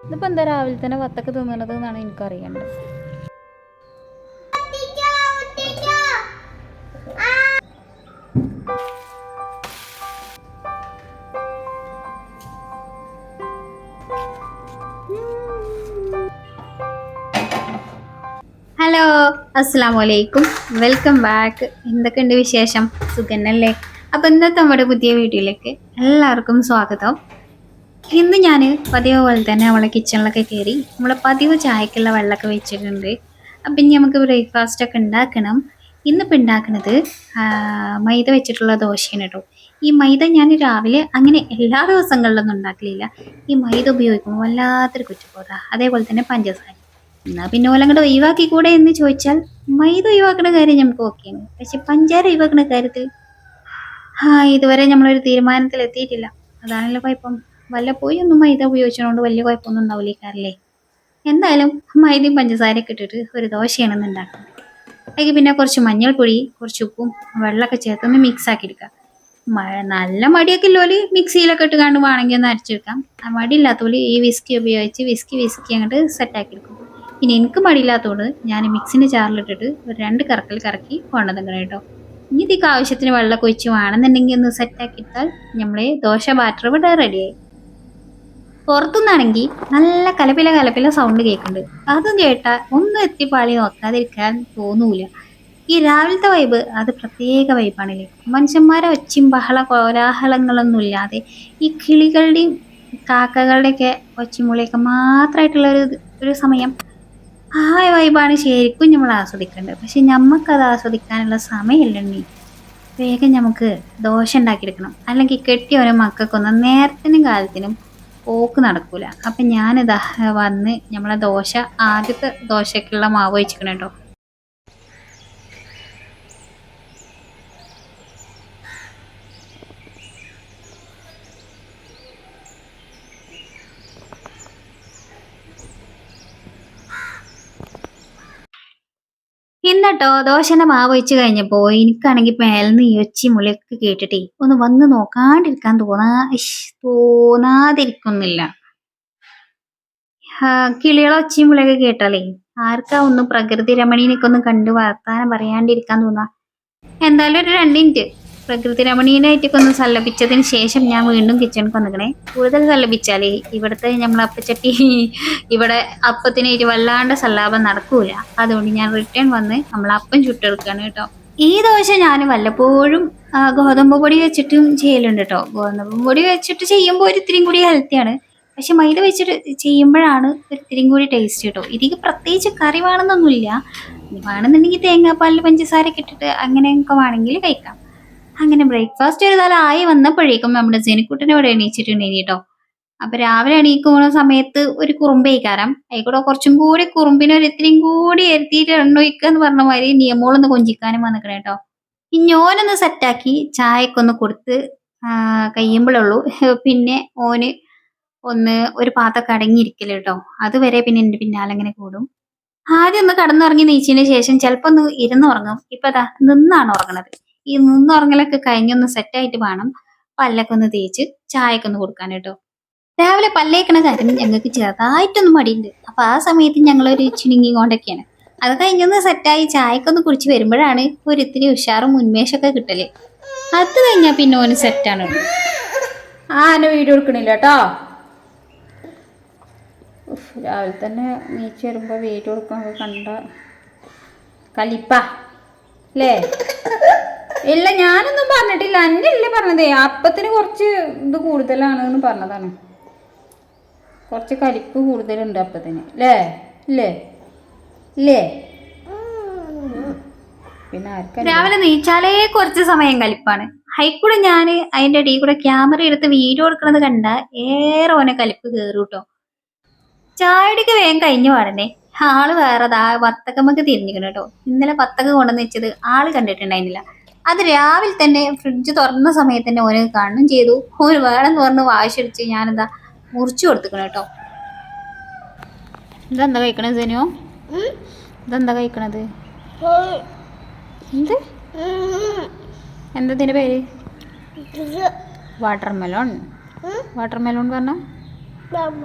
ഇതിപ്പോൾ എന്താ രാവിലെ തന്നെ വത്തക്ക തിന്നണത് എന്നാണ് എനിക്കറിയേണ്ടത്. ഹലോ, അസ്സലാമു അലൈക്കും, വെൽക്കം ബാക്ക്. എന്തൊക്കെയുണ്ട് വിശേഷം? സുഖന്നല്ലേ? അപ്പോൾ ഇന്നത്തെ നമ്മുടെ പുതിയ വീഡിയോയിലേക്ക് എല്ലാവർക്കും സ്വാഗതം. ഇന്ന് ഞാൻ പതിവ് പോലെ തന്നെ നമ്മളെ കിച്ചണിലൊക്കെ കയറി നമ്മളെ പതിവ് ചായക്കുള്ള വെള്ളമൊക്കെ വെച്ചിട്ടുണ്ട്. അപ്പം ഇനി നമുക്ക് ബ്രേക്ക്ഫാസ്റ്റൊക്കെ ഉണ്ടാക്കണം. ഇന്നിപ്പോൾ ഉണ്ടാക്കുന്നത് മൈദ വെച്ചിട്ടുള്ള ദോശയാണ് കേട്ടോ. ഈ മൈദ ഞാൻ രാവിലെ അങ്ങനെ എല്ലാ ദിവസങ്ങളിലൊന്നും ഉണ്ടാക്കലില്ല. ഈ മൈദ ഉപയോഗിക്കുമ്പോൾ വല്ലാത്തൊരു കുറ്റബോധ, അതേപോലെ തന്നെ പഞ്ചസാര. എന്നാൽ പിന്നെ ഓലങ്ങോട്ട് ഒഴിവാക്കി കൂടെ എന്ന് ചോദിച്ചാൽ മൈദ ഒഴിവാക്കുന്ന കാര്യം നമുക്ക് ഓക്കെയാണ്. പക്ഷെ പഞ്ചാര ഒഴിവാക്കുന്ന കാര്യത്തിൽ ഇതുവരെ നമ്മളൊരു തീരുമാനത്തിൽ എത്തിയിട്ടില്ല. അതാണല്ലോ കുഴപ്പം. വല്ലപ്പോയി ഒന്നും മൈദ ഉപയോഗിച്ചതുകൊണ്ട് വലിയ കുഴപ്പമൊന്നും ഉണ്ടാവില്ലേക്കാരല്ലേ. എന്തായാലും മൈദയും പഞ്ചസാരയൊക്കെ ഇട്ടിട്ട് ഒരു ദോശയാണെന്ന് ഉണ്ടാക്കുന്നത്. അതിൽ പിന്നെ കുറച്ച് മഞ്ഞൾപ്പൊടി, കുറച്ച് ഉപ്പും വെള്ളമൊക്കെ ചേർത്തൊന്ന് മിക്സ് ആക്കി എടുക്കുക. നല്ല മടിയൊക്കെ ഇല്ലോല് മിക്സിയിലൊക്കെ ഇട്ട് കണ്ട് വേണമെങ്കിൽ ഒന്ന് അരച്ചെടുക്കാം. ആ മടിയില്ലാത്തപോലെ ഈ വിസ്കി ഉപയോഗിച്ച് വിസ്കി അങ്ങോട്ട് സെറ്റാക്കി എടുക്കും. പിന്നെ എനിക്ക് മടിയില്ലാത്തതുകൊണ്ട് ഞാൻ മിക്സിൻ്റെ ജാറിലിട്ടിട്ട് ഒരു 2 കറക്കൽ കറക്കി കൊണ്ടുവന്നിങ്ങനെ കേട്ടോ. ഇനി ഇതിക്ക് ആവശ്യത്തിന് വെള്ളമൊക്കെ ഒഴിച്ച് വേണമെന്നുണ്ടെങ്കിൽ ഒന്ന് സെറ്റാക്കി ഇട്ടാൽ നമ്മളെ ദോശ ബാറ്റർ ഇവിടെ റെഡിയായി. പുറത്തുനിന്നാണെങ്കിൽ നല്ല കലപ്പില സൗണ്ട് കേൾക്കുന്നുണ്ട്. അതും കേട്ടാൽ ഒന്നും എത്തിപ്പാളി നോക്കാതിരിക്കാൻ തോന്നൂല. ഈ രാവിലത്തെ വൈബ് അത് പ്രത്യേക വൈബാണല്ലേ. മനുഷ്യന്മാരെ ഒച്ചയും കോലാഹലങ്ങളൊന്നും ഇല്ലാതെ ഈ കിളികളുടെയും കാക്കകളുടെയൊക്കെ ഒച്ചമുളിയൊക്കെ മാത്രമായിട്ടുള്ള ഒരു സമയം, ആ വൈബാണ് ശരിക്കും നമ്മൾ ആസ്വദിക്കേണ്ടത്. പക്ഷെ നമുക്കത് ആസ്വദിക്കാനുള്ള സമയമില്ലണ്ണി. വേഗം നമുക്ക് ദോശ ഉണ്ടാക്കിയെടുക്കണം. അല്ലെങ്കിൽ കെട്ടിയവനും മക്കൾക്കൊന്നും നേരത്തിനും കാലത്തിനും പോക്ക് നടക്കൂല. അപ്പം ഞാനിതാ വന്ന് നമ്മളെ ദോശ, ആദ്യത്തെ ദോശക്കുള്ള മാവ് വെച്ചിക്കണം കേട്ടോ. ഇന്നട്ടോ ദോശന്റെ മാവ് ഒഴിച്ച് കഴിഞ്ഞപ്പോ എനിക്കാണെങ്കിൽ മേലെന്ന് ഈ ഒച്ചി മുളിയൊക്കെ കേട്ടിട്ടേ ഒന്ന് വന്ന് നോക്കാണ്ടിരിക്കാൻ തോന്നാതിരിക്കുന്നില്ല. കിളികളെ ഒച്ചയും മുളിയൊക്കെ കേട്ടാലേ ആർക്കാ ഒന്ന് പ്രകൃതി രമണീനൊക്കെ ഒന്ന് കണ്ട് വർത്താനം പറയാണ്ടിരിക്കാൻ തോന്നാ. എന്തായാലും ഒരു 2 മിനിറ്റ് പ്രകൃതി രമണീയനായിട്ടൊക്കെ ഒന്ന് സല്ലപിച്ചതിന് ശേഷം ഞാൻ വീണ്ടും കിച്ചണിക്ക് വന്നിക്കണേ. കൂടുതൽ സല്ലപിച്ചാലേ ഇവിടുത്തെ നമ്മളപ്പച്ചട്ടി ഇവിടെ അപ്പത്തിനായിട്ട് വല്ലാണ്ട് സല്ലാപം നടക്കൂല. അതുകൊണ്ട് ഞാൻ റിട്ടേൺ വന്ന് നമ്മൾ അപ്പം ചുട്ടെടുക്കുകയാണ് കേട്ടോ. ഈ ദോശ ഞാൻ വല്ലപ്പോഴും ഗോതമ്പ് പൊടി വെച്ചിട്ടും ചെയ്യലുണ്ട് കേട്ടോ. ഗോതമ്പ് പൊടി വെച്ചിട്ട് ചെയ്യുമ്പോൾ ഒരു ഇത്തിരിയും കൂടി ഹെൽത്തിയാണ്. പക്ഷെ മൈദ വെച്ചിട്ട് ചെയ്യുമ്പോഴാണ് ഒരു ഇത്തിരിയും കൂടി ടേസ്റ്റ് കേട്ടോ. ഇതിക്ക് പ്രത്യേകിച്ച് കറി വേണമെന്നൊന്നുമില്ല. വേണമെന്നുണ്ടെങ്കിൽ തേങ്ങാപ്പാലിൽ പഞ്ചസാരയൊക്കെ ഇട്ടിട്ട് അങ്ങനെയൊക്കെ വേണമെങ്കിൽ കഴിക്കാം. അങ്ങനെ ബ്രേക്ക്ഫാസ്റ്റ് ഒരു തല ആയി വന്നപ്പോഴേക്കും നമ്മുടെ ജനിക്കുട്ടനെ ഇവിടെ എണീച്ചിട്ടുണ്ടെങ്കിൽ കേട്ടോ. അപ്പൊ രാവിലെ എണീക്കുന്ന സമയത്ത് ഒരു കുറുമ്പയിക്കാരം ആയിക്കൂടെ കുറച്ചും കൂടി കുറുമ്പിനെ ഒരു ഇത്തിരിയും കൂടി എരുത്തിയിട്ട് എണ്ണൊഴിക്കുക എന്ന് പറഞ്ഞ മാതിരി നിയമങ്ങളൊന്ന് കൊഞ്ചിക്കാനും വന്നിക്കണേ കേട്ടോ. ഇഞ്ഞോനൊന്ന് സെറ്റാക്കി ചായക്കൊന്ന് കൊടുത്ത് കഴിയുമ്പോഴുള്ളൂ പിന്നെ ഓന് ഒന്ന് ഒരു പാത്തൊക്കെ അടങ്ങിയിരിക്കല് കേട്ടോ. അതുവരെ പിന്നെ എൻ്റെ പിന്നാലെ അങ്ങനെ കൂടും. ആദ്യം ഒന്ന് കടന്നുറങ്ങി നീച്ചതിന് ശേഷം ചിലപ്പോ ഒന്ന് ഇരുന്നുറങ്ങും. ഇപ്പൊ അതാ നിന്നാണ് ഉറങ്ങണത്. ഈ നിന്നുറങ്ങലൊക്കെ കഴിഞ്ഞൊന്ന് സെറ്റായിട്ട് വേണം പല്ലൊക്കെ ഒന്ന് തേച്ച് ചായയൊക്കെ ഒന്ന് കൊടുക്കാൻ കേട്ടോ. രാവിലെ പല്ലേക്കണ കാര്യം ഞങ്ങൾക്ക് ചെറുതായിട്ടൊന്നും മടിയുണ്ട്. അപ്പൊ ആ സമയത്ത് ഞങ്ങളൊരു ചിണുങ്ങി കൊണ്ടൊക്കെയാണ്. അത് കഴിഞ്ഞൊന്ന് സെറ്റായി ചായക്കൊന്ന് കുടിച്ച് വരുമ്പോഴാണ് ഒരു ഇത്തിരി ഉഷാറും ഉന്മേഷമൊക്കെ കിട്ടല്. അത് കഴിഞ്ഞാൽ പിന്നെ ഓന് സെറ്റാണ്. എന്നെ വീഡിയോ എടുക്കണില്ല കേട്ടോ. രാവിലെ തന്നെ നീച്ച് വരുമ്പോൾ വീഡിയോ എടുക്കണത് കണ്ട കലിപ്പ അല്ലേ? ഇല്ല, ഞാനൊന്നും പറഞ്ഞിട്ടില്ല. എൻ്റെ ഇല്ല പറഞ്ഞതേ, അപ്പത്തിന് കുറച്ച് ഇത് കൂടുതലാണെന്ന് പറഞ്ഞതാണ്. കുറച്ച് കലിപ്പ് കൂടുതലുണ്ട് അപ്പത്തിന് അല്ലേ? ഇല്ലേ ഇല്ലേ? പിന്നെ ആർക്കും രാവിലെ നീച്ചാലേ കുറച്ച് സമയം കലിപ്പാണ്. ഹൈക്കൂടെ ഞാൻ അതിന്റെ ഇടയിൽ കൂടെ ക്യാമറ എടുത്ത് വീഡിയോ എടുക്കുന്നത് കണ്ട ഏറെ ഓനെ കലിപ്പ് കയറൂട്ടോ. ചായടിക്ക് വേഗം കഴിഞ്ഞു പാടന്നെ ആള് വേറെ വത്തക്കമ്മക്ക് തിരിഞ്ഞിക്കണം കേട്ടോ. ഇന്നലെ വത്തക്ക കൊണ്ടുവന്ന് വെച്ചത് ആള് കണ്ടിട്ടുണ്ടായിരുന്നില്ല. അത് രാവിലെ തന്നെ ഫ്രിഡ്ജ് തുറന്ന സമയത്ത് തന്നെ ഓന് കാണും ചെയ്തു. ഓന് വേണമെന്ന് പറഞ്ഞ് വാശിടിച്ച് ഞാനെന്താ മുറിച്ചു കൊടുത്തിക്കണം കേട്ടോ. ഇതെന്താ കഴിക്കണത് സെനു? ഇതെന്താ കഴിക്കണത്? എന്ത് എന്തതിൻ്റെ പേര്? വാട്ടർമെലോൺ. വാട്ടർമെലോൺ പറഞ്ഞ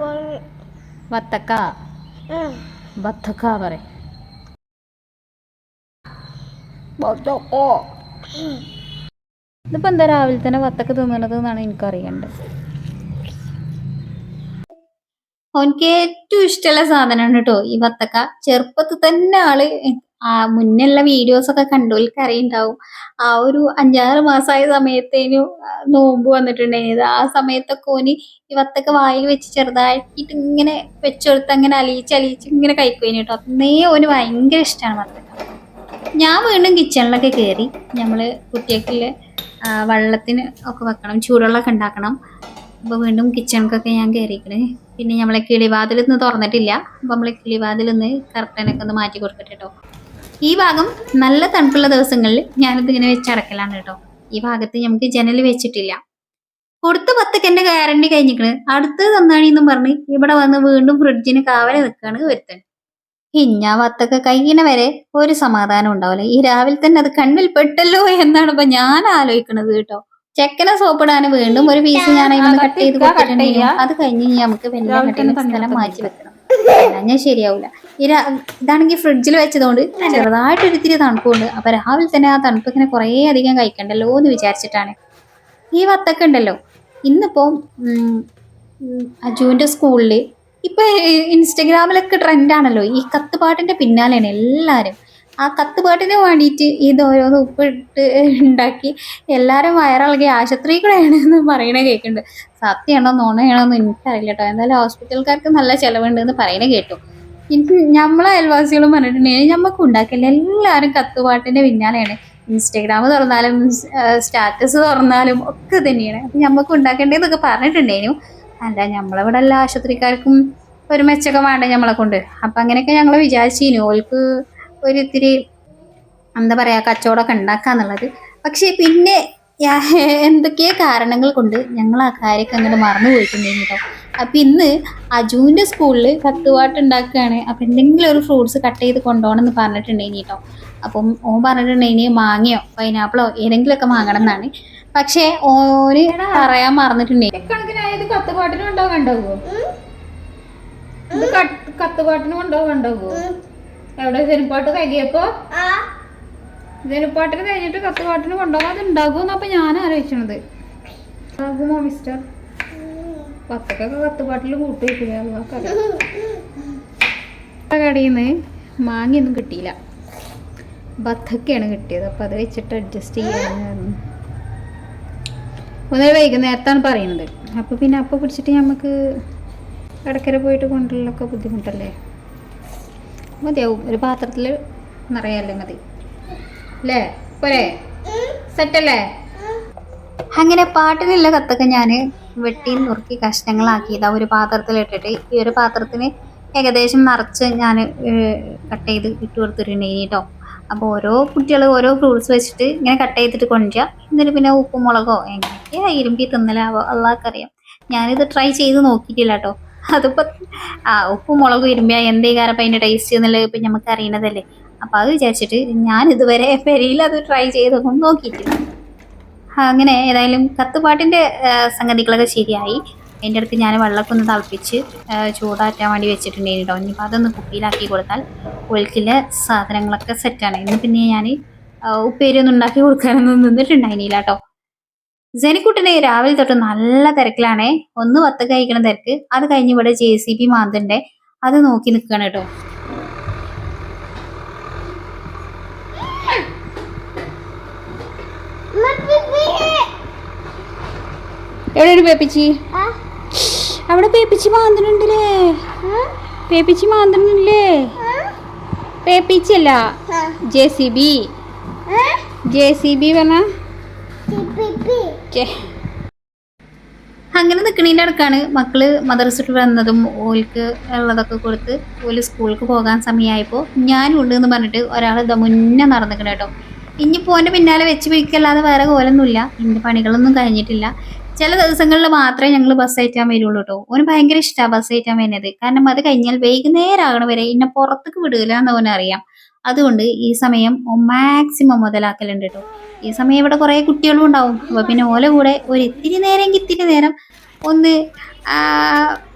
വത്തക്ക ബത്തക്ക പറ ഇതിപ്പോ എന്താ രാവിലെ തന്നെ വത്തക്ക തിന്നണത് എന്നാണ് എനിക്കറിയണ്ടത്. അവനക്ക് ഏറ്റവും ഇഷ്ടമുള്ള സാധനമാണ് കേട്ടോ ഈ വത്തക്ക. ചെറുപ്പത്തിൽ തന്നെ ആള് മുന്നുള്ള വീഡിയോസ് ഒക്കെ കണ്ടോൽക്ക് അറിയുണ്ടാവും. ആ ഒരു 5-6 മാസമായ സമയത്തേനു നോമ്പ് വന്നിട്ടുണ്ടായിരുന്നത്. ആ സമയത്തൊക്കെ ഓന് ഈ വത്തക്ക വായിൽ വെച്ച് ചെറുതാക്കിയിട്ട് ഇങ്ങനെ വെച്ചെടുത്ത് അങ്ങനെ അലിയിച്ച് ഇങ്ങനെ കഴിക്കുവേന് കേട്ടോ. അന്നേ ഓന് ഭയങ്കര ഇഷ്ടമാണ് വത്തക്ക. ഞാൻ വീണ്ടും കിച്ചണിലൊക്കെ കയറി. നമ്മള് കുട്ടികൾക്കുള്ള വെള്ളത്തിന് ഒക്കെ വെക്കണം, ചൂടുവെള്ളമൊക്കെ ഉണ്ടാക്കണം. അപ്പോൾ വീണ്ടും കിച്ചണിക്കൊക്കെ ഞാൻ കയറിയിരിക്കണേ. പിന്നെ നമ്മളെ കിളിവാതിലൊന്ന് തുറന്നിട്ടില്ല. അപ്പോൾ നമ്മളെ കിളിവാതിലൊന്ന് കർട്ടനൊക്കെ ഒന്ന് മാറ്റി കൊടുക്കട്ടെ കേട്ടോ. ഈ ഭാഗം നല്ല തണുപ്പുള്ള ദിവസങ്ങളിൽ ഞാനിത് ഇങ്ങനെ വെച്ചടക്കലാണ് കേട്ടോ. ഈ ഭാഗത്ത് നമുക്ക് ജനൽ വെച്ചിട്ടില്ല. കൊടുത്ത വത്തക്കൻ്റെ ഗ്യാരണ്ടി കഴിഞ്ഞിരിക്കണ്. അടുത്തത് തന്നാണിന്നും പറഞ്ഞ് ഇവിടെ വന്ന് വീണ്ടും ഫ്രിഡ്ജിന് കാവലെ നിൽക്കുകയാണ് ഒരുത്തൻ. ഇഞ്ഞാ വത്തൊക്കെ കഴിയണ വരെ ഒരു സമാധാനം ഉണ്ടാവില്ല. ഈ രാവിലെ തന്നെ അത് കണ്ണിൽ പെട്ടല്ലോ എന്നാണ് ഇപ്പൊ ഞാൻ ആലോചിക്കണത് കേട്ടോ. ചെക്കനെ സോപ്പിടാന് വീണ്ടും ഒരു പീസ് ഞാൻ അതിന് കട്ട് ചെയ്ത് കൊടുത്തിട്ടുണ്ടെങ്കിൽ അത് കഴിഞ്ഞ് നമുക്ക് വലിയ കട്ടിന് സ്ഥലം മാറ്റി വെക്കണം. ഞാൻ ശരിയാവൂല. ഇതാണെങ്കിൽ ഫ്രിഡ്ജിൽ വെച്ചതുകൊണ്ട് ചെറുതായിട്ടൊരു ഇത്തിരി തണുപ്പുണ്ട്. അപ്പൊ രാവിലെ തന്നെ ആ തണുപ്പ് ഇങ്ങനെ കുറേ അധികം കഴിക്കണ്ടല്ലോ എന്ന് വിചാരിച്ചിട്ടാണ്. ഈ വത്തൊക്കെ ഉണ്ടല്ലോ, ഇന്നിപ്പോ അജുവിന്റെ സ്കൂളില് ഇപ്പൊ ഇൻസ്റ്റഗ്രാമിലൊക്കെ ട്രെൻഡാണല്ലോ ഈ കത്തുപാട്ടിന്റെ പിന്നാലെയാണ് എല്ലാവരും. ആ കത്തുപാട്ടിന് വേണ്ടിയിട്ട് ഇത് ഓരോന്ന് ഉപ്പിട്ട് ഉണ്ടാക്കി എല്ലാവരും വയറിളകി ആശുപത്രികളാണ് എന്ന് പറയണ കേൾക്കുന്നുണ്ട്. സത്യമാണോ നുണയാണോ എന്ന് എനിക്കറിയില്ല കേട്ടോ. എന്തായാലും ഹോസ്പിറ്റൽക്കാർക്ക് നല്ല ചിലവുണ്ട് എന്ന് പറയണ കേട്ടു. എനിക്ക് നമ്മളെ അയൽവാസികളും പറഞ്ഞിട്ടുണ്ടെങ്കിൽ നമുക്ക് ഉണ്ടാക്കില്ല. എല്ലാവരും കത്തുപാട്ടിന്റെ പിന്നാലെയാണ്. ഇൻസ്റ്റഗ്രാം തുറന്നാലും സ്റ്റാറ്റസ് തുറന്നാലും ഒക്കെ തന്നെയാണ്. അപ്പം നമുക്ക് ഉണ്ടാക്കേണ്ടതെന്നൊക്കെ പറഞ്ഞിട്ടുണ്ടേനു. അല്ല, നമ്മളിവിടെ എല്ലാ ആശുപത്രിക്കാർക്കും ഒരു മെച്ചൊക്കെ വേണ്ട നമ്മളെ കൊണ്ട്. അപ്പം അങ്ങനെയൊക്കെ ഞങ്ങൾ വിചാരിച്ചിരുന്നു ഓൾക്ക് ഒരിത്തിരി എന്താ പറയുക കച്ചവടമൊക്കെ ഉണ്ടാക്കാന്നുള്ളത്. പക്ഷേ പിന്നെ എന്തൊക്കെയോ കാരണങ്ങൾ കൊണ്ട് ഞങ്ങൾ ആ കാര്യമൊക്കെ അങ്ങനെ മറന്നു പോയിട്ടുണ്ടെങ്കിൽ കേട്ടോ. അപ്പം ഇന്ന് അജുവിൻ്റെ സ്കൂളിൽ കത്തുപാട്ട് ഉണ്ടാക്കുകയാണ്. അപ്പം എന്തെങ്കിലും ഒരു ഫ്രൂട്ട്സ് കട്ട് ചെയ്ത് കൊണ്ടുപോകണം എന്ന് പറഞ്ഞിട്ടുണ്ടെങ്കിൽ കേട്ടോ. അപ്പം ഓൻ പറഞ്ഞിട്ടുണ്ടെങ്കിൽ മാങ്ങയോ പൈനാപ്പിളോ ഏതെങ്കിലുമൊക്കെ വാങ്ങണം എന്നാണ്. പക്ഷേ ഓന് പറയാൻ മറന്നിട്ടുണ്ടെങ്കിൽ കണക്കിനായത് കത്തുപാട്ടിന് കൊണ്ടുപോകാണ്ടാവോ? ഇത് കത്തുപാട്ടിന് കൊണ്ടുപോകാണ്ടാവോ? എവിടെ ജനുപ്പാട്ട് കഴിയപ്പോ ജനുപ്പാട്ടിന് കഴിഞ്ഞിട്ട് കത്തുപാട്ടിന് കൊണ്ടുപോകാൻ ഉണ്ടാകുമെന്ന് അപ്പൊ ഞാൻ ആലോചിച്ചത്. ആകുമോ മിസ്റ്റർ? പത്തൊക്കെ കത്തുപാട്ടിൽ കൂട്ടി വെക്കില്ല. കടയിൽ നിന്ന് മാങ്ങയൊന്നും കിട്ടിയില്ല, ബത്തൊക്കെയാണ് കിട്ടിയത്. അപ്പൊ അത് വെച്ചിട്ട് അഡ്ജസ്റ്റ് ചെയ്യാൻ ഒന്ന് വൈകുന്നേരത്താണ് പറയുന്നത്. അപ്പോൾ പിന്നെ അപ്പോൾ പിടിച്ചിട്ട് നമുക്ക് ഇടയ്ക്കര പോയിട്ട് കൊണ്ടുള്ളൊക്കെ ബുദ്ധിമുട്ടല്ലേ. മതിയാവും, ഒരു പാത്രത്തിൽ നിറയല്ലേ മതി അല്ലേ? പോരെ? സെറ്റല്ലേ? അങ്ങനെ പാട്ടിനുള്ള കത്തൊക്കെ ഞാൻ വെട്ടി നുറുക്കി കഷ്ണങ്ങളാക്കിയത് ഒരു പാത്രത്തിലിട്ടിട്ട് ഈ ഒരു പാത്രത്തിന് ഏകദേശം നിറച്ച് ഞാൻ കട്ട് ചെയ്ത് ഇട്ട് കൊടുത്തിട്ടുണ്ടെങ്കിൽ കേട്ടോ. അപ്പോൾ ഓരോ കുട്ടികൾ ഓരോ ഫ്രൂട്ട്സ് വെച്ചിട്ട് ഇങ്ങനെ കട്ട് ചെയ്തിട്ട് കൊണ്ടുവരിക. എന്നിട്ട് പിന്നെ ഉപ്പും മുളകോ എങ്ങനെയൊക്കെയാ ഇരുമ്പി തിന്നലാവോ അള്ളാഹ്ക്കറിയാം. ഞാനിത് ട്രൈ ചെയ്ത് നോക്കിയിട്ടില്ല കേട്ടോ. അതിപ്പോൾ ഉപ്പും മുളകും ഇരുമ്പിയാൽ എന്തേ കാരപ്പം അതിൻ്റെ ടേസ്റ്റ് എന്നുള്ളത് ഇപ്പം നമുക്ക് അറിയണതല്ലേ. അപ്പം അത് വിചാരിച്ചിട്ട് ഞാൻ ഇതുവരെ പെരിയിൽ അത് ട്രൈ ചെയ്തൊന്നും നോക്കിയിട്ടില്ല. അങ്ങനെ ഏതായാലും കത്തുപാട്ടിൻ്റെ സംഗതികളൊക്കെ ശരിയായി. അതിൻ്റെ അടുത്ത് ഞാൻ വെള്ളമൊക്കെ ഒന്ന് തിളപ്പിച്ച് ചൂടാറ്റാൻ വേണ്ടി വെച്ചിട്ടുണ്ടായിരുന്നു കേട്ടോ. ഇനിയിപ്പോൾ അതൊന്ന് കുപ്പിയിലാക്കി കൊടുത്താൽ ഒഴുക്കിലെ സാധനങ്ങളൊക്കെ സെറ്റാണ്. ഇന്ന് പിന്നെ ഞാൻ ഉപ്പേരിയൊന്നും ഉണ്ടാക്കി കൊടുക്കാനൊന്നും നിന്നിട്ടുണ്ടായിരുന്നില്ല കേട്ടോ. ജനിക്കുട്ടനെ രാവിലെ തൊട്ട് നല്ല തിരക്കിലാണേ. ഒന്ന് വത്ത് കഴിക്കണ തിരക്ക്, അത് കഴിഞ്ഞ് ഇവിടെ JCB മാന്തണ്ടേ അത് നോക്കി നിൽക്കണം കേട്ടോ. എവിടെ പേപ്പിച്ചി? അവിടെ പേപ്പിച്ചി മാന്തണുണ്ടല്ലേ? പേപ്പിച്ചി മാന്തണല്ലേ? പേപ്പിച്ചി അല്ല JCB പറഞ്ഞ. അങ്ങനെ നിൽക്കണീൻ്റെ അടുക്കാണ് മക്കള് മദ്രസയിട്ട് വന്നതും ഓൽക്ക് ഉള്ളതൊക്കെ കൊടുത്ത് ഓല് സ്കൂൾക്ക് പോകാൻ സമയമായപ്പോൾ ഞാനും ഉണ്ട് എന്ന് പറഞ്ഞിട്ട് ഒരാൾ ഇതാ മുന്നേ നടന്നിക്കണം കേട്ടോ. ഇനിയിപ്പോൾ ഓൻ്റെ പിന്നാലെ വെച്ച് പിടിക്കല്ലാതെ വേറെ കോലൊന്നുമില്ല. ഇൻ്റെ പണികളൊന്നും കഴിഞ്ഞിട്ടില്ല. ചില ദിവസങ്ങളിൽ മാത്രമേ ഞങ്ങൾ ബസ് കയറ്റാൻ വരുള്ളൂ കേട്ടോ. ഓന് ഭയങ്കര ഇഷ്ടമാണ് ബസ് കയറ്റാൻ വരുന്നത്. കാരണം അത് കഴിഞ്ഞാൽ വൈകുന്നേരം ആകണ വരെ എന്നെ പുറത്തേക്ക് വിടില്ല എന്ന് ഓനറിയാം. അതുകൊണ്ട് ഈ സമയം മാക്സിമം മുതലാക്കലുണ്ട് കേട്ടോ. ഈ സമയം ഇവിടെ കുറേ കുട്ടികളും ഉണ്ടാവും. അപ്പോൾ പിന്നെ ഓല കൂടെ ഒരു ഇത്തിരി നേരം ഒന്ന് ആ,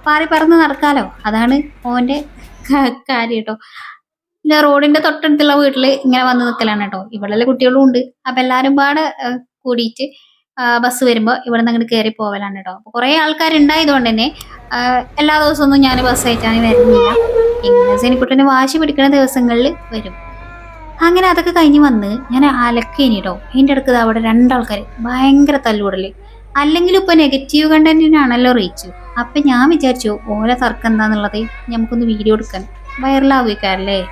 പാറി പറന്ന് നടക്കാലോ. അതാണ് ഓൻ്റെ കാര്യം കേട്ടോ. പിന്നെ റോഡിന്റെ തൊട്ടടുത്തുള്ള വീട്ടിൽ ഇങ്ങനെ വന്ന് നിൽക്കലാണ് കേട്ടോ. ഇവിടെയുള്ള കുട്ടികളും ഉണ്ട്. അപ്പം എല്ലാവരും പാടെ കൂടിയിട്ട് ബസ് വരുമ്പോൾ ഇവിടെ നിന്ന് അങ്ങോട്ട് കയറി പോവലാണ് കേട്ടോ. അപ്പോൾ കുറേ ആൾക്കാരുണ്ടായതുകൊണ്ട് തന്നെ എല്ലാ ദിവസമൊന്നും ഞാൻ ബസ് കയറ്റാൻ വരുന്നില്ല. ഇങ്ങനെ സെനിക്കുട്ടന് വാശി പിടിക്കുന്ന ദിവസങ്ങളിൽ വരും. അങ്ങനെ അതൊക്കെ കഴിഞ്ഞ് വന്ന് ഞാൻ അലക്കേനി കേട്ടോ. അതിൻ്റെ അടുത്ത് അവിടെ രണ്ടാൾക്കാർ ഭയങ്കര തല്ലുകൂടല്. അല്ലെങ്കിൽ ഇപ്പൊ നെഗറ്റീവ് കണ്ടന്റിനാണല്ലോ റീച്ച്. അപ്പൊ ഞാൻ വിചാരിച്ചു ഓരോ തർക്കം എന്താന്നുള്ളത് നമുക്കൊന്ന് വീഡിയോ എടുക്കാൻ വൈറലാവുകയല്ലേ.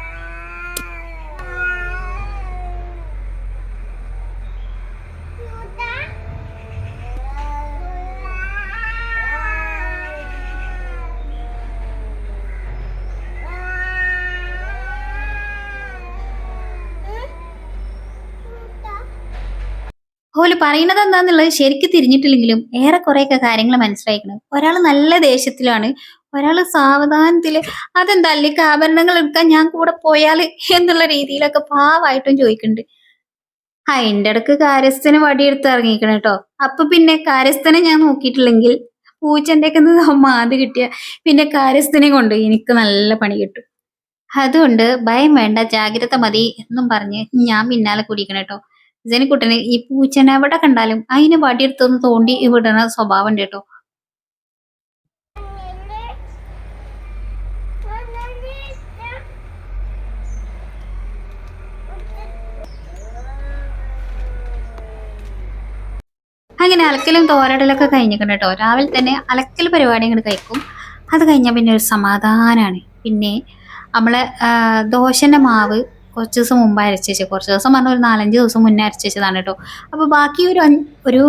ഓല് പറയുന്നത് എന്താന്നുള്ളത് ശരിക്കും തിരിഞ്ഞിട്ടില്ലെങ്കിലും ഏറെക്കുറെയൊക്കെ കാര്യങ്ങൾ മനസ്സിലായിക്കണം. ഒരാൾ നല്ല ദേഷ്യത്തിലാണ്, ഒരാൾ സാവധാനത്തില് അതെന്താ അല്ലെങ്കിൽ ആഭരണങ്ങൾ എടുക്കാൻ ഞാൻ കൂടെ പോയാല് എന്നുള്ള രീതിയിലൊക്കെ പാവായിട്ടും ചോദിക്കുന്നുണ്ട്. അതിന്റെ ഇടക്ക് കാര്യസ്ഥന് വടിയെടുത്ത് ഇറങ്ങിക്കണം കേട്ടോ. അപ്പൊ പിന്നെ കാര്യസ്ഥനെ ഞാൻ നോക്കിയിട്ടില്ലെങ്കിൽ പൂച്ചന്റെ ഒക്കെ മാന്തി കിട്ടിയ പിന്നെ കാര്യസ്ഥനെ കൊണ്ട് എനിക്ക് നല്ല പണി കിട്ടും. അതുകൊണ്ട് ഭയം വേണ്ട, ജാഗ്രത മതി എന്നും പറഞ്ഞ് ഞാൻ പിന്നാലെ കൂടിക്കണം കേട്ടോ. ജനിക്കുട്ടന് ഈ പൂച്ചനെ എവിടെ കണ്ടാലും അതിന് വടിയെടുത്തൊന്ന് തോണ്ടി വിടണ സ്വഭാവം ഉണ്ട് കേട്ടോ. അങ്ങനെ അലക്കലും തോരടലൊക്കെ കഴിഞ്ഞിട്ടുണ്ട് കേട്ടോ. രാവിലെ തന്നെ അലക്കൽ പരിപാടി അങ്ങോട്ട് കഴിക്കും. അത് കഴിഞ്ഞാൽ പിന്നെ ഒരു സമാധാനമാണ്. പിന്നെ നമ്മളെ ദോശന്റെ മാവ് കുറച്ച് ദിവസം മുമ്പ് അരച്ചു, കുറച്ച് ദിവസം പറഞ്ഞ ഒരു 4-5 ദിവസം മുന്നേ അരച്ചതാണ് കേട്ടോ. അപ്പോൾ ബാക്കി ഒരു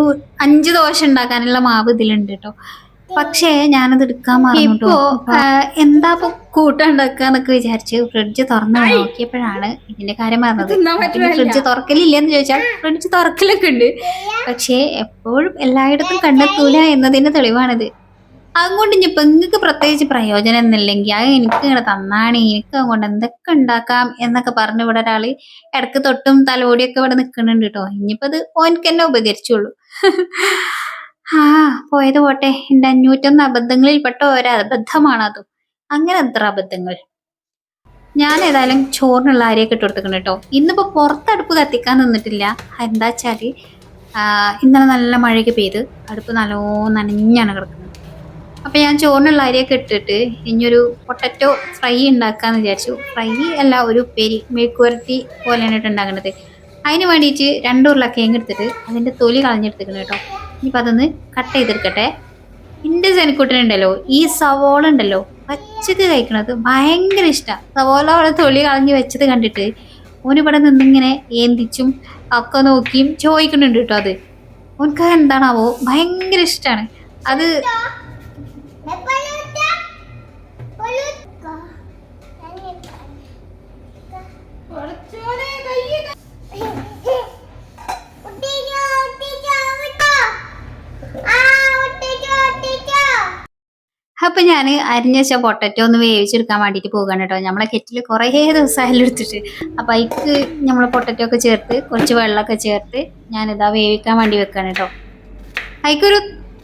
5 ദോശ ഉണ്ടാക്കാനുള്ള മാവ് ഇതിലുണ്ട് കേട്ടോ. പക്ഷേ ഞാനത് എടുക്കാൻ മറന്നു. എന്താ ഇപ്പൊ കൂട്ടുണ്ടാക്കാന്നൊക്കെ വിചാരിച്ച് ഫ്രിഡ്ജ് തുറന്ന് നോക്കിയപ്പോഴാണ് ഇതിന്റെ കാര്യം പറഞ്ഞത്. ഫ്രിഡ്ജ് തുറക്കലില്ലെന്ന് ചോദിച്ചാൽ ഫ്രിഡ്ജ് തുറക്കലൊക്കെ ഉണ്ട്, പക്ഷേ എപ്പോഴും എല്ലായിടത്തും കണ്ടെത്തൂല എന്നതിന്റെ തെളിവാണിത്. അതുകൊണ്ട് ഇനിയിപ്പോ നിങ്ങൾക്ക് പ്രത്യേകിച്ച് പ്രയോജനം എന്നില്ലെങ്കിൽ അത് എനിക്ക് ഇങ്ങനെ തന്നാണ്, എനിക്ക് അതുകൊണ്ട് എന്തൊക്കെ ഉണ്ടാക്കാം എന്നൊക്കെ പറഞ്ഞു ഇവിടെ ഒരാള് ഇടക്ക് തൊട്ടും തലോടിയൊക്കെ ഇവിടെ നിൽക്കുന്നുണ്ട് കേട്ടോ. ഇനിയിപ്പോ അത് ഓനക്ക് തന്നെ ഉപകരിച്ചുള്ളൂ. പോയത് പോട്ടെ. എന്റെ 501 അബദ്ധങ്ങളിൽ പെട്ട ഒരബദ്ധമാണ് അങ്ങനെ എത്ര അബദ്ധങ്ങൾ. ഞാൻ ഏതായാലും ചോറിനുള്ള അരിയൊക്കെ ഇട്ട് കൊടുത്തിട്ടുണ്ട് കേട്ടോ. ഇന്നിപ്പോ പുറത്തടുപ്പ് കത്തിക്കാൻ നിന്നിട്ടില്ല. എന്താ വെച്ചാല് ഇന്നലെ നല്ല മഴയൊക്കെ പെയ്ത് അടുപ്പ് നല്ലോ നനഞ്ഞാണ് കിടക്കുന്നത്. അപ്പൊ ഞാൻ ചോറിനുള്ള അരിയൊക്കെ ഇട്ടിട്ട് ഇനിയൊരു പൊട്ടറ്റോ ഫ്രൈ ഉണ്ടാക്കാന്ന് വിചാരിച്ചു. ഫ്രൈ അല്ല, ഒരു ഉപ്പേരി മെഴുക്കുവരട്ടി പോലെയാണ് ഇട്ട് ഉണ്ടാക്കുന്നത്. അതിന് വേണ്ടിയിട്ട് 2 ഉരുളക്കിഴങ്ങ് എടുത്തിട്ട് അതിന്റെ തൊലി കളഞ്ഞെടുത്തിക്കണം കേട്ടോ. ഇനിയിപ്പോൾ അതൊന്ന് കട്ട് ചെയ്തെടുക്കട്ടെ. എൻ്റെ ജനക്കൂട്ടനുണ്ടല്ലോ ഈ സവോള ഉണ്ടല്ലോ പച്ചക്ക് കഴിക്കണത് ഭയങ്കര ഇഷ്ടമാണ്. സവോള അവിടെ തൊലി കളഞ്ഞ് വെച്ചത് കണ്ടിട്ട് ഓനിവിടെ നിന്നിങ്ങനെ ഏന്തിച്ചും ഒക്കെ നോക്കിയും ചോദിക്കുന്നുണ്ട് കേട്ടോ. അത് ഓനക്ക് എന്താണാവോ ഭയങ്കര ഇഷ്ടമാണ് അത്. അപ്പൊ ഞാൻ അരിഞ്ഞ വെച്ച പൊട്ടറ്റോ ഒന്ന് വേവിച്ചെടുക്കാൻ വേണ്ടിയിട്ട് പോകാണ് കേട്ടോ. നമ്മളെ കെറ്റിൽ കുറേ ദിവസമായാലും എടുത്തിട്ട്. അപ്പൊ അതിക്ക് നമ്മൾ പൊട്ടറ്റോ ഒക്കെ ചേർത്ത് കുറച്ച് വെള്ളമൊക്കെ ചേർത്ത് ഞാനിതാ വേവിക്കാൻ വേണ്ടി വെക്കാണ് കേട്ടോ. അതിക്കൊരു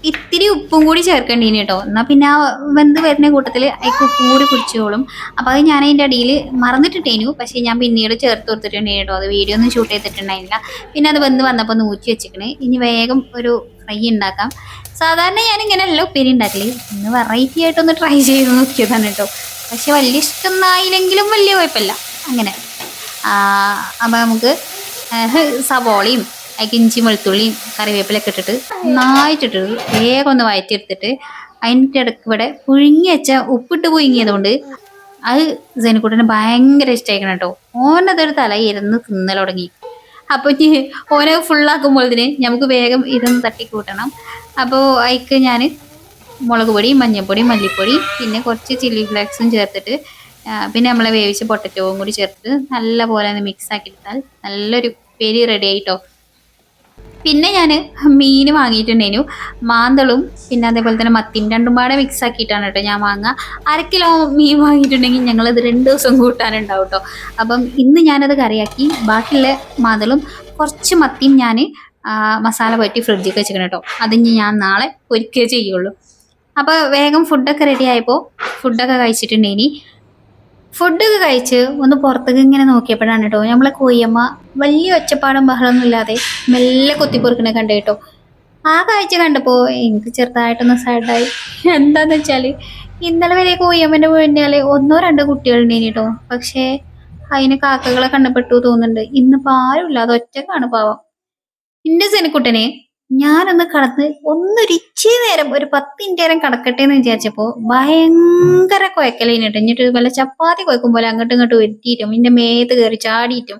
ഇത്തിരി ഉപ്പും കൂടി ചേർക്കേണ്ടീന് കേട്ടോ. എന്നാൽ പിന്നെ ആ വെന്ത് വരുന്ന കൂട്ടത്തിൽ അതിക്ക് ഉപ്പും കൂടി പിടിച്ചോളും. അപ്പോൾ അത് ഞാൻ അതിൻ്റെ അടിയിൽ മറന്നിട്ടിട്ടേനു, പക്ഷേ ഞാൻ പിന്നീട് ചേർത്ത് കൊടുത്തിട്ടുണ്ടേ കേട്ടോ. അത് വീഡിയോ ഒന്നും ഷൂട്ട് ചെയ്തിട്ടുണ്ടായില്ല. പിന്നെ അത് വെന്ത് വന്നപ്പോൾ നൂറ്റി വെച്ചിക്കണേ. ഇനി വേഗം ഒരു ഫ്രൈ ഉണ്ടാക്കാം. സാധാരണ ഞാൻ ഇങ്ങനെയല്ല ഉപ്പേരി ഉണ്ടാക്കല്, ഇന്ന് വെറൈറ്റി ആയിട്ടൊന്ന് ട്രൈ ചെയ്ത് നോക്കിയതാണ് കേട്ടോ. പക്ഷെ വലിയ ഇഷ്ടമൊന്നായില്ലെങ്കിലും വലിയ കുഴപ്പമില്ല അങ്ങനെ. അപ്പം നമുക്ക് സവോളയും അതിലേക്ക് ഇഞ്ചി വെളുത്തുള്ളിയും കറിവേപ്പിലൊക്കെ ഇട്ടിട്ട് നന്നായിട്ടിട്ട് വേഗം ഒന്ന് വഴറ്റിയെടുത്തിട്ട് അതിൻ്റെ ഇടയ്ക്ക് ഇവിടെ പുഴുങ്ങി വെച്ച ഉപ്പിട്ട് പുഴുങ്ങിയതുകൊണ്ട് അത് ജനക്കൂട്ടിന് ഭയങ്കര ഇഷ്ടമായിക്കണം കേട്ടോ. ഓനതൊരു തല ഇരുന്ന് തിന്നൽ തുടങ്ങി. അപ്പോൾ ഓനെ ഫുള്ളാക്കുമ്പോഴതിന് നമുക്ക് വേഗം ഇതൊന്ന് തട്ടിക്കൂട്ടണം. അപ്പോൾ അതിക്ക് ഞാൻ മുളക് പൊടി, മഞ്ഞൾപ്പൊടി, മല്ലിപ്പൊടി, പിന്നെ കുറച്ച് ചില്ലി ഫ്ലേക്സും ചേർത്തിട്ട് പിന്നെ നമ്മളെ വേവിച്ച പൊട്ടറ്റോവും കൂടി ചേർത്തിട്ട് നല്ല പോലെ ഒന്ന് മിക്സ് ആക്കി എടുത്താൽ നല്ലൊരു ഉപ്പേരി റെഡി ആയിട്ടോ. പിന്നെ ഞാൻ മീൻ വാങ്ങിയിട്ടുണ്ടേനു, മാന്തളും പിന്നെ അതേപോലെ തന്നെ മത്തിയും രണ്ടും പാടെ മിക്സ് ആക്കിയിട്ടാണ് കേട്ടോ ഞാൻ വാങ്ങുക. 1/2 കിലോ മീൻ വാങ്ങിയിട്ടുണ്ടെങ്കിൽ ഞങ്ങളത് 2 ദിവസം കൂട്ടാനുണ്ടാവും കേട്ടോ. അപ്പം ഇന്ന് ഞാനത് കറിയാക്കി ബാക്കിയുള്ള മാന്തളും കുറച്ച് മത്തിയും ഞാൻ മസാല പറ്റി ഫ്രിഡ്ജിൽ വെച്ചിരിക്കണം കേട്ടോ. അതിന് ഞാൻ നാളെ പൊരിക്കുകയേ ചെയ്യുള്ളൂ. അപ്പോൾ വേഗം ഫുഡൊക്കെ റെഡി ആയപ്പോൾ ഫുഡൊക്കെ കഴിച്ചിട്ടുണ്ടേനി. ഫുഡൊക്കെ കഴിച്ച് ഒന്ന് പുറത്തേക്ക് ഇങ്ങനെ നോക്കിയപ്പോഴാണ് കേട്ടോ നമ്മളെ കോയമ്മ വലിയ ഒച്ചപ്പാടും ബഹളമൊന്നും ഇല്ലാതെ മെല്ലെ കൊത്തിപ്പൊറുക്കണ കണ്ടു കേട്ടോ. ആ കാഴ്ച കണ്ടപ്പോൾ എനിക്ക് ചെറുതായിട്ടൊന്ന് സാഡായി. എന്താന്ന് വെച്ചാൽ ഇന്നലെ വരെ കോയമ്മൻ്റെ വീടിനാൽ 1-2 കുട്ടികളുണ്ടേനി കേട്ടോ. പക്ഷേ അതിന് കാക്കകളെ കണ്ടപ്പെട്ടു തോന്നുന്നുണ്ട്. ഇന്നിപ്പോൾ ആരുമില്ല, അത് ഒറ്റക്കാണ് പാവം. എൻ്റെ സെനിക്കുട്ടനെ ഞാനൊന്ന് കടന്ന് ഒന്നൊരിച്ചി നേരം ഒരു 10 മിനിറ്റ് നേരം കടക്കട്ടെ എന്ന് വിചാരിച്ചപ്പോൾ ഭയങ്കര കുഴക്കലേനിട്ട്. എന്നിട്ട് വല്ല ചപ്പാത്തി കുഴക്കും പോലെ അങ്ങോട്ടും ഇങ്ങോട്ടും ഒരുത്തിയിട്ടും എൻ്റെ മേത്ത് കയറി ചാടിയിട്ടും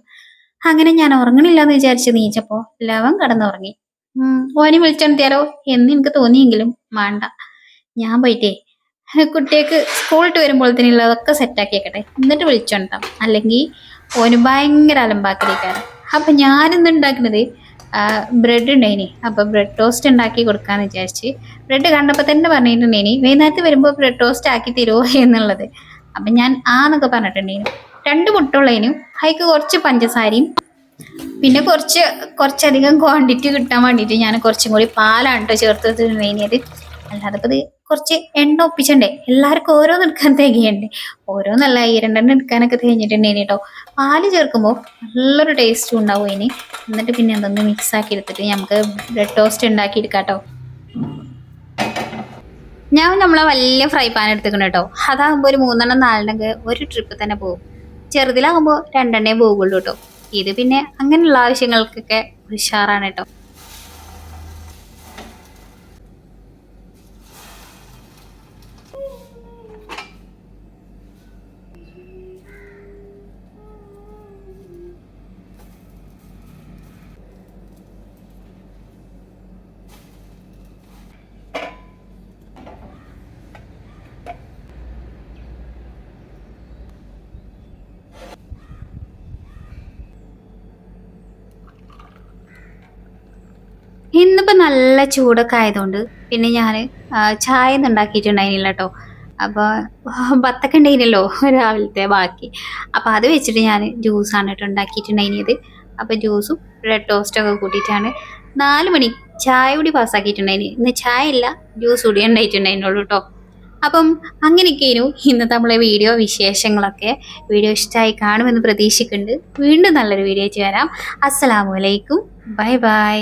അങ്ങനെ ഞാൻ ഉറങ്ങണില്ല എന്ന് വിചാരിച്ച് നീച്ചപ്പോൾ ലവൻ കടന്നുറങ്ങി. ഓനെ വിളിച്ചെടുത്തിയാലോ എന്ന് എനിക്ക് തോന്നിയെങ്കിലും വേണ്ട, ഞാൻ പോയിട്ടേ കുട്ടികൾക്ക് സ്കൂളിട്ട് വരുമ്പോഴത്തേനുള്ളതൊക്കെ സെറ്റാക്കിയേക്കട്ടെ, എന്നിട്ട് വിളിച്ചോണ്ടാം. അല്ലെങ്കിൽ ഓന് ഭയങ്കര അലമ്പാക്കലേക്കാണ്. അപ്പം ഞാനിന്ന് ഉണ്ടാക്കുന്നത് ബ്രെഡ് ഉണ്ടായിനി. അപ്പോൾ ബ്രെഡ് ടോസ്റ്റ് ഉണ്ടാക്കി കൊടുക്കാമെന്ന് വിചാരിച്ച് ബ്രെഡ് കണ്ടപ്പോൾ തന്നെ പറഞ്ഞിട്ടുണ്ടേനി വൈകുന്നേരത്ത് വരുമ്പോൾ ബ്രെഡ് ടോസ്റ്റ് ആക്കി തരുമോ എന്നുള്ളത്. അപ്പം ഞാൻ എന്നൊക്കെ പറഞ്ഞിട്ടുണ്ടേനു. 2 മുട്ട ഉള്ളതിനും അതിക്ക് കുറച്ച് പഞ്ചസാരയും പിന്നെ കുറച്ചധികം ക്വാണ്ടിറ്റി കിട്ടാൻ വേണ്ടിയിട്ട് ഞാൻ കുറച്ചും കൂടി പാലാണ് കേട്ടോ ചേർത്തിട്ടുണ്ടേനിയത്. അല്ലാതെ ഇപ്പോൾ ഇത് കുറച്ച് എണ്ണ ഒപ്പിച്ചണ്ടേ, എല്ലാവർക്കും ഓരോന്ന് എടുക്കാൻ തികയണ്ടേ. ഓരോന്നല്ല 2 എടുക്കാനൊക്കെ തികഞ്ഞിട്ടുണ്ടേനി കേട്ടോ. പാല് ചേർക്കുമ്പോൾ നല്ലൊരു ടേസ്റ്റും ഉണ്ടാവും അതിന്. എന്നിട്ട് പിന്നെ അതൊന്ന് മിക്സ് ആക്കി എടുത്തിട്ട് നമുക്ക് ബ്രെഡ് ടോസ്റ്റ് ഉണ്ടാക്കി എടുക്കാം കേട്ടോ. ഞാൻ നമ്മളെ വലിയ ഫ്രൈ പാൻ എടുത്തിക്കണം കേട്ടോ. അതാകുമ്പോൾ ഒരു 3-4 ഒരു ട്രിപ്പ് തന്നെ പോകും. ചെറുതിലാകുമ്പോൾ 2 പോകുള്ളൂ കേട്ടോ. ഇത് പിന്നെ അങ്ങനെയുള്ള ആവശ്യങ്ങൾക്കൊക്കെ ഉഷാറാണ് കേട്ടോ. ഇന്നിപ്പോൾ നല്ല ചൂടൊക്കെ ആയതുകൊണ്ട് പിന്നെ ഞാൻ ചായ ഒന്നും ഉണ്ടാക്കിയിട്ടുണ്ടായിരുന്നില്ല കേട്ടോ. അപ്പോൾ ബത്തൊക്കെ ഉണ്ടായിരുന്നല്ലോ രാവിലത്തെ ബാക്കി. അപ്പോൾ അത് വെച്ചിട്ട് ഞാൻ ജ്യൂസാണ് കേട്ടോ ഉണ്ടാക്കിയിട്ടുണ്ടായിരുന്നത്. അപ്പോൾ ജ്യൂസും ബ്രെഡ് ടോസ്റ്റൊക്കെ കൂട്ടിയിട്ടാണ് 4 മണി ചായ കൂടി പാസ്സാക്കിയിട്ടുണ്ടായിന്. ഇന്ന് ചായ ഇല്ല, ജ്യൂസ് കൂടി ഉണ്ടായിട്ടുണ്ടായിരുന്നുള്ളൂ കേട്ടോ. അപ്പം അങ്ങനെയൊക്കെയായിരുന്നു ഇന്നത്തെ നമ്മളെ വീഡിയോ വിശേഷങ്ങളൊക്കെ. വീഡിയോ ഇഷ്ടമായി കാണുമെന്ന് പ്രതീക്ഷിക്കുന്നുണ്ട്. വീണ്ടും നല്ലൊരു വീഡിയോ വരാം. അസ്സലാമു അലൈക്കും, ബൈ ബൈ.